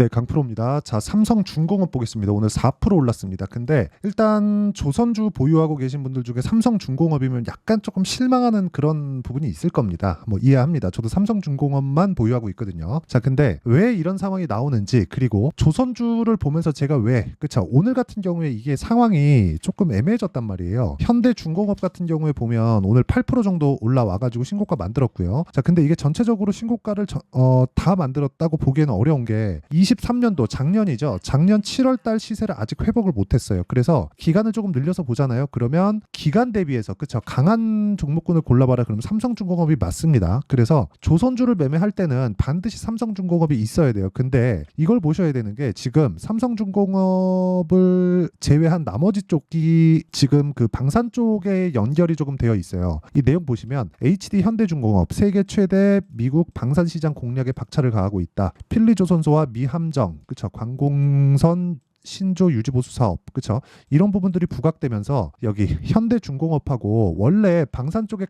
네, 강프로입니다. 자, 삼성중공업 보겠습니다. 오늘 4% 올랐습니다. 근데 일단 조선주 보유하고 계신 분들 중에 삼성중공업이면 약간 조금 실망하는 그런 부분이 있을 겁니다. 뭐 이해합니다. 저도 삼성중공업만 보유하고 있거든요. 자, 근데 왜 이런 상황이 나오는지, 그리고 조선주를 보면서 제가 그쵸, 오늘 같은 경우에 이게 상황이 조금 애매해졌단 말이에요. 현대중공업 같은 경우에 보면 오늘 8% 정도 올라와가지고 신고가 만들었고요. 자, 근데 이게 전체적으로 신고가를 다 만들었다고 보기에는 어려운 게 23년도 작년이죠. 작년 7월 달 시세를 아직 회복을 못했어요. 그래서 기간을 조금 늘려서 보잖아요. 그러면 기간 대비해서, 그쵸, 강한 종목군을 골라봐라. 그러면 삼성중공업이 맞습니다. 그래서 조선주를 매매할 때는 반드시 삼성중공업이 있어야 돼요. 근데 이걸 보셔야 되는 게, 지금 삼성중공업을 제외한 나머지 쪽이 지금 그 방산 쪽에 연결이 조금 되어 있어요. 이 내용 보시면 HD 현대중공업 세계 최대 미국 방산 시장 공략에 박차를 가하고 있다. 필리조선소와 미함정, 그쵸, 관공선 신조 유지보수 사업, 그쵸, 이런 부분들이 부각되면서 여기 현대중공업하고 원래 방산 쪽에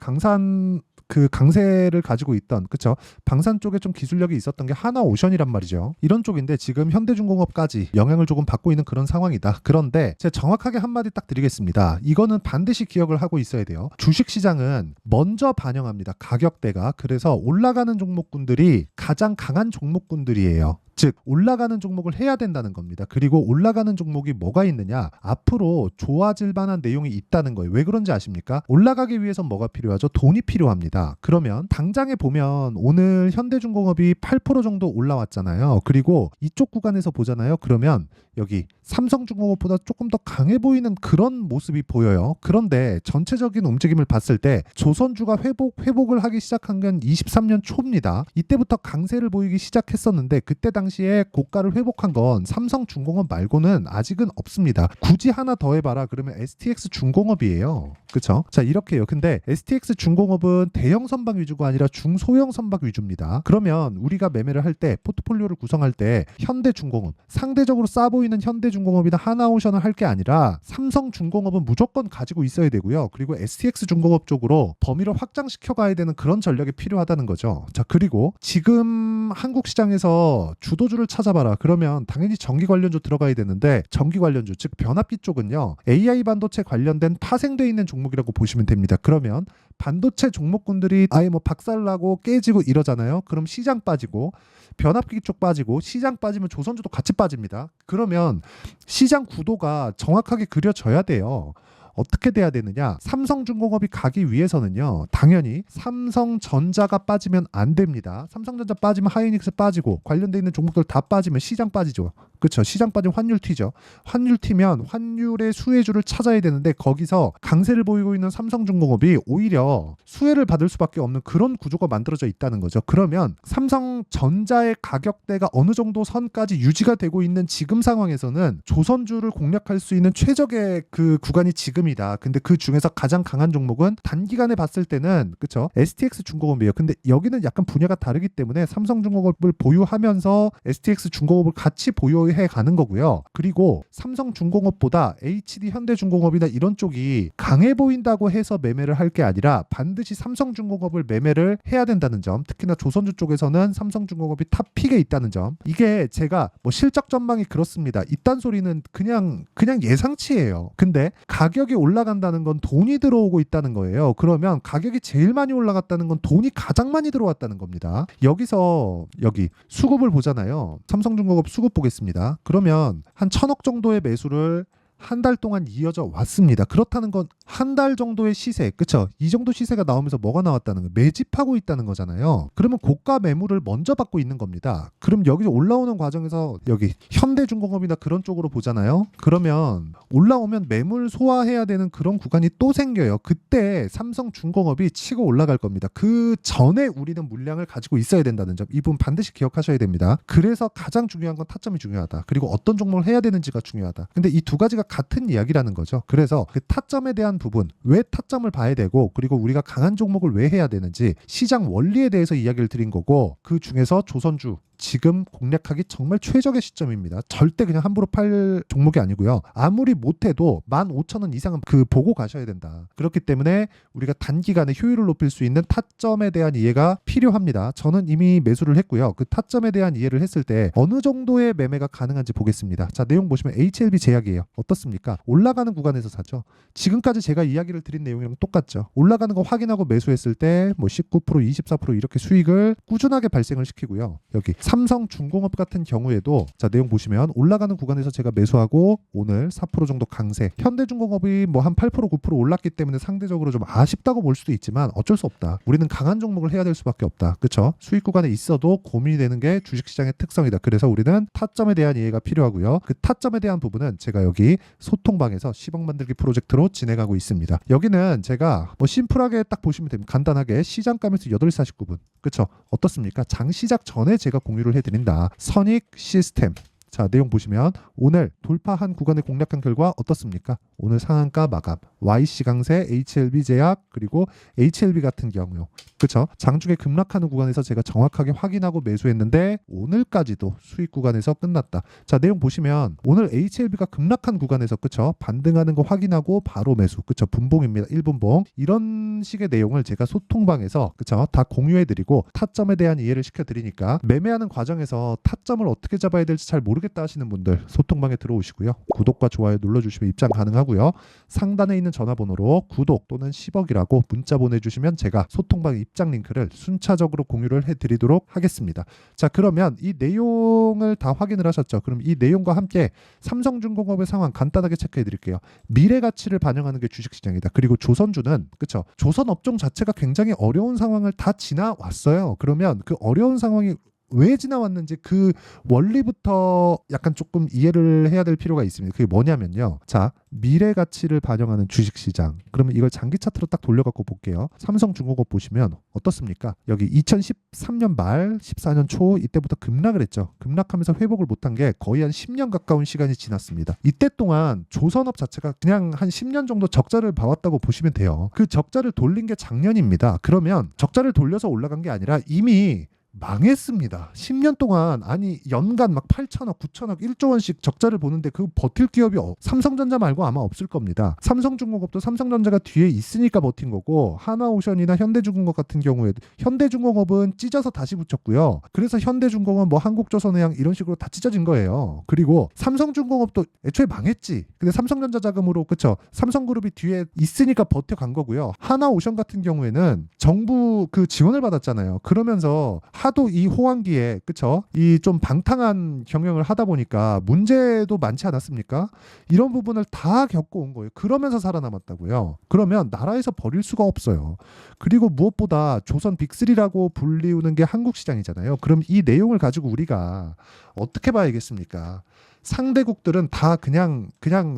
강세를 가지고 있던, 그쵸, 방산 쪽에 좀 기술력이 있었던 게 하나오션이란 말이죠. 이런 쪽인데 지금 현대중공업까지 영향을 조금 받고 있는 그런 상황이다. 그런데 제가 정확하게 한마디 딱 드리겠습니다. 이거는 반드시 기억을 하고 있어야 돼요. 주식시장은 먼저 반영합니다. 가격대가. 그래서 올라가는 종목군들이 가장 강한 종목군들이에요. 즉 올라가는 종목을 해야 된다는 겁니다. 그리고 올라가는 종목이 뭐가 있느냐, 앞으로 좋아질 만한 내용이 있다는 거예요. 왜 그런지 아십니까? 올라가기 위해선 뭐가 필요하죠? 돈이 필요합니다. 그러면 당장에 보면 오늘 현대중공업이 8% 정도 올라왔잖아요. 그리고 이쪽 구간에서 보잖아요. 그러면 여기 삼성중공업보다 조금 더 강해 보이는 그런 모습이 보여요. 그런데 전체적인 움직임을 봤을 때 조선주가 회복을 하기 시작한 건 23년 초입니다. 이때부터 강세를 보이기 시작했었는데, 그때 당시에 고가를 회복한 건 삼성중공업 말고는 아직은 없습니다. 굳이 하나 더 해봐라 그러면 STX중공업이에요. 그쵸? 자, 이렇게요. 근데 STX중공업은 대형 선박 위주가 아니라 중소형 선박 위주입니다. 그러면 우리가 매매를 할 때, 포트폴리오를 구성할 때 현대중공업, 상대적으로 싸 보이는 현대중공업이나 하나오션을 할 게 아니라 삼성중공업은 무조건 가지고 있어야 되고요. 그리고 STX중공업 쪽으로 범위를 확장시켜 가야 되는 그런 전략이 필요하다는 거죠. 자, 그리고 지금 한국 시장에서 주도주를 찾아봐라 그러면 당연히 전기 관련주 들어가야 되는데, 전기 관련주, 즉 변압기 쪽은요, AI 반도체 관련된 파생되어 있는 종목이라고 보시면 됩니다. 그러면 반도체 종목군들이 아예 뭐 박살나고 깨지고 이러잖아요. 그럼 시장 빠지고, 변압기 쪽 빠지고, 시장 빠지면 조선주도 같이 빠집니다. 그러면 시장 구도가 정확하게 그려져야 돼요. 어떻게 돼야 되느냐? 삼성중공업이 가기 위해서는요, 당연히 삼성전자가 빠지면 안 됩니다. 삼성전자 빠지면 하이닉스 빠지고, 관련돼 있는 종목들 다 빠지면 시장 빠지죠. 그렇죠. 시장 빠지면 환율 튀죠. 환율 튀면 환율의 수혜주를 찾아야 되는데, 거기서 강세를 보이고 있는 삼성중공업이 오히려 수혜를 받을 수밖에 없는 그런 구조가 만들어져 있다는 거죠. 그러면 삼성전자의 가격대가 어느 정도 선까지 유지가 되고 있는 지금 상황에서는 조선주를 공략할 수 있는 최적의 그 구간이 지금이다. 근데 그 중에서 가장 강한 종목은 단기간에 봤을 때는, 그렇죠, STX중공업이에요. 근데 여기는 약간 분야가 다르기 때문에 삼성중공업을 보유하면서 STX중공업을 같이 보유해 가는 거고요. 그리고 삼성중공업보다 HD 현대중공업이나 이런 쪽이 강해 보인다고 해서 매매를 할 게 아니라 반드시 삼성중공업을 매매를 해야 된다는 점, 특히나 조선주 쪽에서는 삼성중공업이 탑픽에 있다는 점. 이게 제가 뭐 실적 전망이 그렇습니다, 이딴 소리는 그냥 예상치예요. 근데 가격이 올라간다는 건 돈이 들어오고 있다는 거예요. 그러면 가격이 제일 많이 올라갔다는 건 돈이 가장 많이 들어왔다는 겁니다. 여기서 여기 수급을 보잖아요. 삼성중공업 수급 보겠습니다. 그러면 한 1,000억 정도의 매수를 한 달 동안 이어져 왔습니다. 그렇다는 건 한 달 정도의 시세, 그쵸? 이 정도 시세가 나오면서 뭐가 나왔다는 거예요? 매집하고 있다는 거잖아요. 그러면 고가 매물을 먼저 받고 있는 겁니다. 그럼 여기서 올라오는 과정에서 여기 현대중공업이나 그런 쪽으로 보잖아요. 그러면 올라오면 매물 소화해야 되는 그런 구간이 또 생겨요. 그때 삼성중공업이 치고 올라갈 겁니다. 그 전에 우리는 물량을 가지고 있어야 된다는 점, 이 부분 반드시 기억하셔야 됩니다. 그래서 가장 중요한 건 타점이 중요하다. 그리고 어떤 종목을 해야 되는지가 중요하다. 근데 이 두 가지가 같은 이야기라는 거죠. 그래서 그 타점에 대한 부분, 왜 타점을 봐야 되고, 그리고 우리가 강한 종목을 왜 해야 되는지, 시장 원리에 대해서 이야기를 드린 거고, 그 중에서 조선주, 지금 공략하기 정말 최적의 시점입니다. 절대 그냥 함부로 팔 종목이 아니고요. 아무리 못해도 15,000원 이상은 보고 가셔야 된다. 그렇기 때문에 우리가 단기간에 효율을 높일 수 있는 타점에 대한 이해가 필요합니다. 저는 이미 매수를 했고요. 그 타점에 대한 이해를 했을 때 어느 정도의 매매가 가능한지 보겠습니다. 자, 내용 보시면 HLB 제약이에요. 어떻습니까? 올라가는 구간에서 사죠. 지금까지 제가 이야기를 드린 내용이랑 똑같죠. 올라가는 거 확인하고 매수했을 때 뭐 19%, 24% 이렇게 수익을 꾸준하게 발생을 시키고요. 여기 삼성중공업 같은 경우에도 자, 내용 보시면 올라가는 구간에서 제가 매수하고 오늘 4% 정도 강세. 현대중공업이 뭐 한 8%, 9% 올랐기 때문에 상대적으로 좀 아쉽다고 볼 수도 있지만 어쩔 수 없다. 우리는 강한 종목을 해야 될 수밖에 없다. 그렇죠? 수익 구간에 있어도 고민이 되는 게 주식시장의 특성이다. 그래서 우리는 타점에 대한 이해가 필요하고요. 그 타점에 대한 부분은 제가 여기 소통방에서 10억 만들기 프로젝트로 진행하고 있습니다. 여기는 제가 뭐 심플하게 딱 보시면 됩니다. 간단하게 시장가면서 8시 49분. 그렇죠? 어떻습니까? 장 시작 전에 제가 공유를 해드린다. 선익 시스템. 자, 내용 보시면 오늘 돌파한 구간을 공략한 결과 어떻습니까? 오늘 상한가 마감, YC 강세, HLB 제약, 그리고 HLB 같은 경우 그렇죠? 장중에 급락하는 구간에서 제가 정확하게 확인하고 매수했는데 오늘까지도 수익 구간에서 끝났다. 자, 내용 보시면 오늘 HLB가 급락한 구간에서 그렇죠? 반등하는 거 확인하고 바로 매수. 그렇죠? 분봉입니다. 1분봉. 이런 식의 내용을 제가 소통방에서 그렇죠? 다 공유해 드리고 타점에 대한 이해를 시켜 드리니까 매매하는 과정에서 타점을 어떻게 잡아야 될지 잘 모르겠다 하시는 분들 소통방에 들어오시고요. 구독과 좋아요 눌러주시면 입장 가능하고요. 상단에 있는 전화번호로 구독 또는 10억이라고 문자 보내주시면 제가 소통방 입장 링크를 순차적으로 공유를 해드리도록 하겠습니다. 자, 그러면 이 내용을 다 확인을 하셨죠? 그럼 이 내용과 함께 삼성중공업의 상황 간단하게 체크해 드릴게요. 미래 가치를 반영하는 게 주식시장이다. 그리고 조선주는 그렇죠? 조선 업종 자체가 굉장히 어려운 상황을 다 지나왔어요. 그러면 그 어려운 상황이 왜 지나왔는지 그 원리부터 약간 조금 이해를 해야 될 필요가 있습니다. 그게 뭐냐면요. 자, 미래 가치를 반영하는 주식시장. 그러면 이걸 장기 차트로 딱 돌려갖고 볼게요. 삼성중공업 보시면 어떻습니까? 여기 2013년 말 14년 초 이때부터 급락을 했죠. 급락하면서 회복을 못한 게 거의 한 10년 가까운 시간이 지났습니다. 이때 동안 조선업 자체가 그냥 한 10년 정도 적자를 봐왔다고 보시면 돼요. 그 적자를 돌린 게 작년입니다. 그러면 적자를 돌려서 올라간 게 아니라 이미 망했습니다. 10년 동안 아니 연간 막 8천억, 9천억, 1조 원씩 적자를 보는데 그 버틸 기업이 삼성전자 말고 아마 없을 겁니다. 삼성중공업도 삼성전자가 뒤에 있으니까 버틴 거고 한화오션이나 현대중공업 같은 경우에도 현대중공업은 찢어서 다시 붙였고요. 그래서 현대중공업 뭐 한국조선해양 이런 식으로 다 찢어진 거예요. 그리고 삼성중공업도 애초에 망했지. 근데 삼성전자 자금으로 그쵸? 삼성그룹이 뒤에 있으니까 버텨간 거고요. 한화오션 같은 경우에는 정부 그 지원을 받았잖아요. 그러면서 하도 이 호황기에 그쵸? 이 좀 방탕한 경영을 하다 보니까 문제도 많지 않았습니까? 이런 부분을 다 겪어온 거예요. 그러면서 살아남았다고요. 그러면 나라에서 버릴 수가 없어요. 그리고 무엇보다 조선 빅3라고 불리우는 게 한국 시장이잖아요. 그럼 이 내용을 가지고 우리가 어떻게 봐야겠습니까? 상대국들은 다 그냥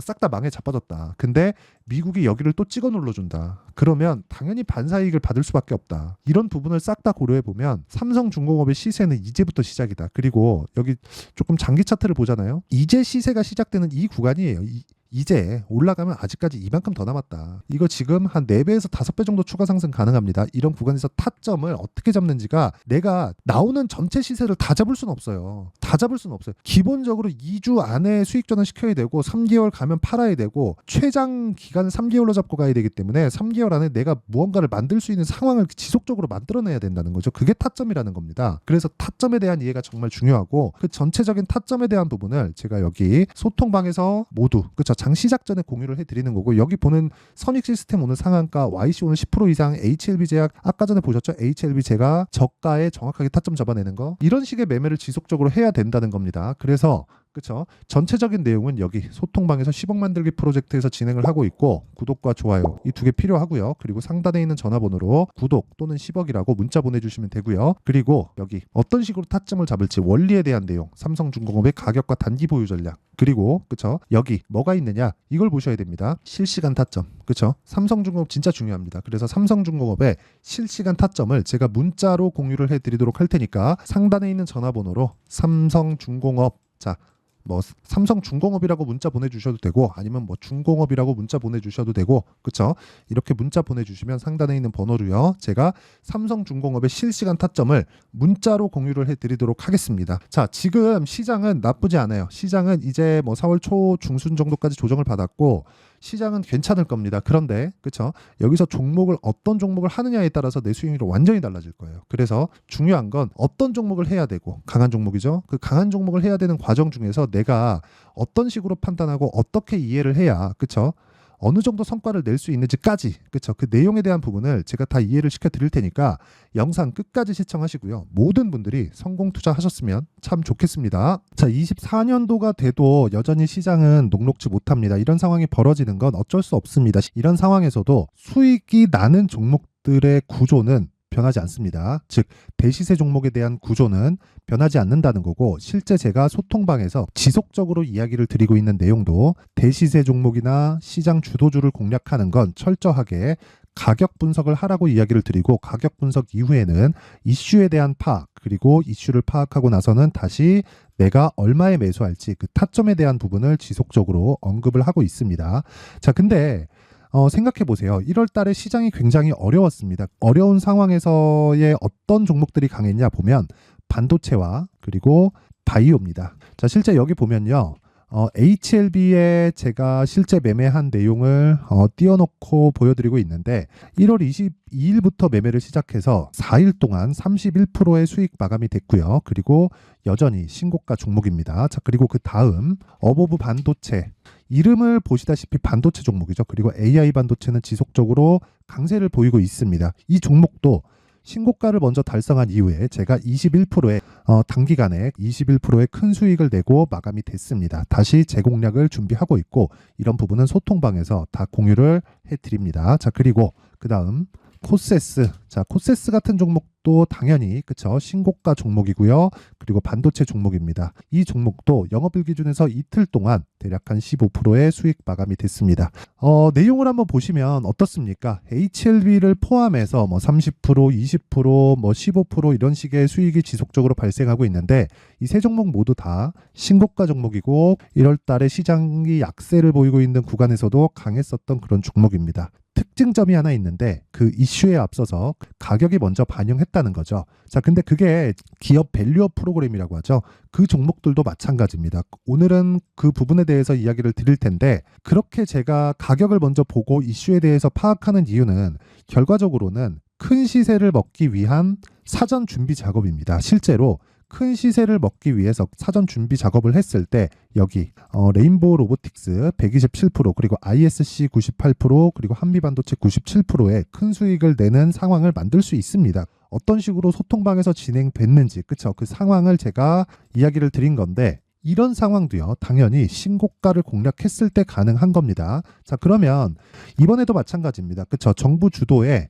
싹 다 망해 자빠졌다. 근데 미국이 여기를 또 찍어 눌러준다. 그러면 당연히 반사이익을 받을 수밖에 없다. 이런 부분을 싹 다 고려해 보면 삼성중공업의 시세는 이제부터 시작이다. 그리고 여기 조금 장기 차트를 보잖아요. 이제 시세가 시작되는 이 구간이에요. 이제 올라가면 아직까지 이만큼 더 남았다. 이거 지금 한 4배에서 5배 정도 추가 상승 가능합니다. 이런 구간에서 타점을 어떻게 잡는지가 내가 나오는 전체 시세를 다 잡을 수는 없어요. 다 잡을 수는 없어요. 기본적으로 2주 안에 수익 전환 시켜야 되고 3개월 가면 팔아야 되고 최장 기간을 3개월로 잡고 가야 되기 때문에 3개월 안에 내가 무언가를 만들 수 있는 상황을 지속적으로 만들어내야 된다는 거죠. 그게 타점이라는 겁니다. 그래서 타점에 대한 이해가 정말 중요하고 그 전체적인 타점에 대한 부분을 제가 여기 소통방에서 모두 그쵸 장 시작 전에 공유를 해드리는 거고 여기 보는 선익 시스템 오늘 상한가 YC 오늘 10% 이상 HLB 제약 아까 전에 보셨죠? HLB 제가 저가에 정확하게 타점 잡아내는 거 이런 식의 매매를 지속적으로 해야 된다는 겁니다. 그래서 그쵸? 전체적인 내용은 여기 소통방에서 10억 만들기 프로젝트에서 진행을 하고 있고 구독과 좋아요 이 두 개 필요하고요. 그리고 상단에 있는 전화번호로 구독 또는 10억이라고 문자 보내주시면 되고요. 그리고 여기 어떤 식으로 타점을 잡을지 원리에 대한 내용 삼성중공업의 가격과 단기 보유 전략 그리고 그쵸? 여기 뭐가 있느냐 이걸 보셔야 됩니다. 실시간 타점 그쵸? 삼성중공업 진짜 중요합니다. 그래서 삼성중공업의 실시간 타점을 제가 문자로 공유를 해드리도록 할 테니까 상단에 있는 전화번호로 삼성중공업 자 뭐 삼성중공업이라고 문자 보내주셔도 되고 아니면 뭐 중공업이라고 문자 보내주셔도 되고 그쵸? 이렇게 문자 보내주시면 상단에 있는 번호로요. 제가 삼성중공업의 실시간 타점을 문자로 공유를 해드리도록 하겠습니다. 자, 지금 시장은 나쁘지 않아요. 시장은 이제 뭐 4월 초 중순 정도까지 조정을 받았고 시장은 괜찮을 겁니다. 그런데 그쵸? 여기서 종목을 어떤 종목을 하느냐에 따라서 내 수익률이 완전히 달라질 거예요. 그래서 중요한 건 어떤 종목을 해야 되고 강한 종목이죠. 그 강한 종목을 해야 되는 과정 중에서 내가 어떤 식으로 판단하고 어떻게 이해를 해야 그쵸? 어느 정도 성과를 낼 수 있는지까지 그쵸? 그 내용에 대한 부분을 제가 다 이해를 시켜 드릴 테니까 영상 끝까지 시청하시고요. 모든 분들이 성공 투자하셨으면 참 좋겠습니다. 자, 24년도가 돼도 여전히 시장은 녹록지 못합니다. 이런 상황이 벌어지는 건 어쩔 수 없습니다. 이런 상황에서도 수익이 나는 종목들의 구조는 변하지 않습니다. 즉 대시세 종목에 대한 구조는 변하지 않는다는 거고 실제 제가 소통방에서 지속적으로 이야기를 드리고 있는 내용도 대시세 종목이나 시장 주도주를 공략하는 건 철저하게 가격 분석을 하라고 이야기를 드리고 가격 분석 이후에는 이슈에 대한 파악 그리고 이슈를 파악하고 나서는 다시 내가 얼마에 매수할지 그 타점에 대한 부분을 지속적으로 언급을 하고 있습니다. 자, 근데 생각해 보세요. 1월 달에 시장이 굉장히 어려웠습니다. 어려운 상황에서의 어떤 종목들이 강했냐 보면 반도체와 그리고 바이오입니다. 자, 실제 여기 보면요. HLB에 제가 실제 매매한 내용을 띄워놓고 보여드리고 있는데 1월 22일부터 매매를 시작해서 4일 동안 31%의 수익 마감이 됐고요. 그리고 여전히 신고가 종목입니다. 자, 그리고 그 다음 어보브 반도체 이름을 보시다시피 반도체 종목이죠. 그리고 AI 반도체는 지속적으로 강세를 보이고 있습니다. 이 종목도 신고가를 먼저 달성한 이후에 제가 21%의 단기간에 21%의 큰 수익을 내고 마감이 됐습니다. 다시 재공략을 준비하고 있고 이런 부분은 소통방에서 다 공유를 해드립니다. 자, 그리고 그 다음 코세스. 자, 코세스 같은 종목도 당연히 그쵸 신고가 종목이고요. 그리고 반도체 종목입니다. 이 종목도 영업일 기준에서 이틀 동안 대략 한 15%의 수익 마감이 됐습니다. 내용을 한번 보시면 어떻습니까? HLB를 포함해서 뭐 30%, 20%, 뭐 15% 이런 식의 수익이 지속적으로 발생하고 있는데 이 세 종목 모두 다 신고가 종목이고 1월 달에 시장이 약세를 보이고 있는 구간에서도 강했었던 그런 종목입니다. 특징점이 하나 있는데 그 이슈에 앞서서 가격이 먼저 반영했다는 거죠. 자, 근데 그게 기업 밸류업 프로그램이라고 하죠. 그 종목들도 마찬가지입니다. 오늘은 그 부분에 대해서 이야기를 드릴 텐데 그렇게 제가 가격을 먼저 보고 이슈에 대해서 파악하는 이유는 결과적으로는 큰 시세를 먹기 위한 사전 준비 작업입니다. 실제로 큰 시세를 먹기 위해서 사전 준비 작업을 했을 때 여기 레인보우 로보틱스 127% 그리고 ISC 98% 그리고 한미반도체 97%의 큰 수익을 내는 상황을 만들 수 있습니다. 어떤 식으로 소통방에서 진행됐는지 그쵸? 그 상황을 제가 이야기를 드린 건데 이런 상황도요 당연히 신고가를 공략했을 때 가능한 겁니다. 자, 그러면 이번에도 마찬가지입니다. 그쵸? 정부 주도의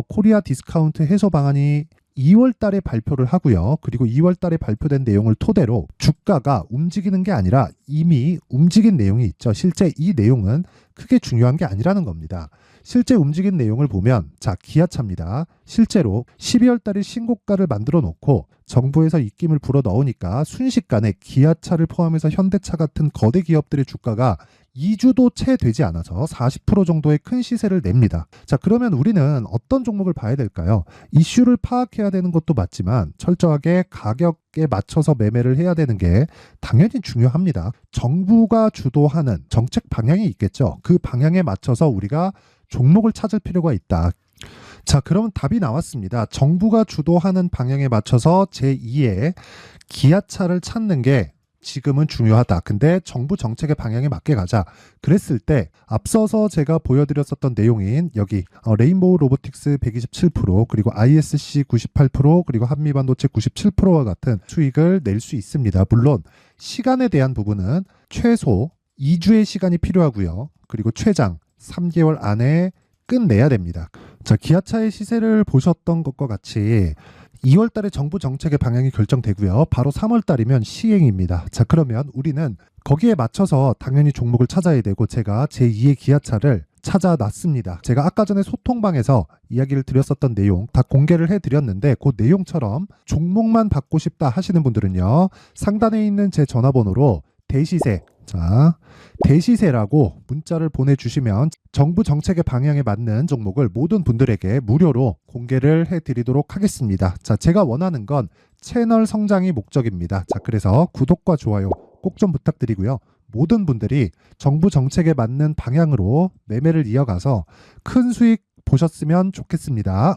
코리아 디스카운트 해소 방안이 2월 달에 발표를 하고요. 그리고 2월 달에 발표된 내용을 토대로 주가가 움직이는 게 아니라 이미 움직인 내용이 있죠. 실제 이 내용은 크게 중요한 게 아니라는 겁니다. 실제 움직인 내용을 보면 자, 기아차입니다. 실제로 12월 달에 신고가를 만들어 놓고 정부에서 입김을 불어 넣으니까 순식간에 기아차를 포함해서 현대차 같은 거대 기업들의 주가가 2주도 채 되지 않아서 40% 정도의 큰 시세를 냅니다. 자, 그러면 우리는 어떤 종목을 봐야 될까요? 이슈를 파악해야 되는 것도 맞지만 철저하게 가격에 맞춰서 매매를 해야 되는 게 당연히 중요합니다. 정부가 주도하는 정책 방향이 있겠죠. 그 방향에 맞춰서 우리가 종목을 찾을 필요가 있다. 자, 그러면 답이 나왔습니다. 정부가 주도하는 방향에 맞춰서 제2의 기아차를 찾는 게 지금은 중요하다. 근데 정부 정책의 방향에 맞게 가자. 그랬을 때 앞서서 제가 보여드렸었던 내용인 여기 레인보우 로보틱스 127% 그리고 ISC 98% 그리고 한미반도체 97%와 같은 수익을 낼 수 있습니다. 물론 시간에 대한 부분은 최소 2주의 시간이 필요하고요. 그리고 최장 3개월 안에 끝내야 됩니다. 자, 기아차의 시세를 보셨던 것과 같이 2월 달에 정부 정책의 방향이 결정되고요. 바로 3월 달이면 시행입니다. 자, 그러면 우리는 거기에 맞춰서 당연히 종목을 찾아야 되고 제가 제2의 기아차를 찾아놨습니다. 제가 아까 전에 소통방에서 이야기를 드렸었던 내용 다 공개를 해드렸는데 그 내용처럼 종목만 받고 싶다 하시는 분들은요. 상단에 있는 제 전화번호로 대시세. 자, 대시세라고 문자를 보내주시면 정부 정책의 방향에 맞는 종목을 모든 분들에게 무료로 공개를 해드리도록 하겠습니다. 자, 제가 원하는 건 채널 성장이 목적입니다. 자, 그래서 구독과 좋아요 꼭 좀 부탁드리고요. 모든 분들이 정부 정책에 맞는 방향으로 매매를 이어가서 큰 수익 보셨으면 좋겠습니다.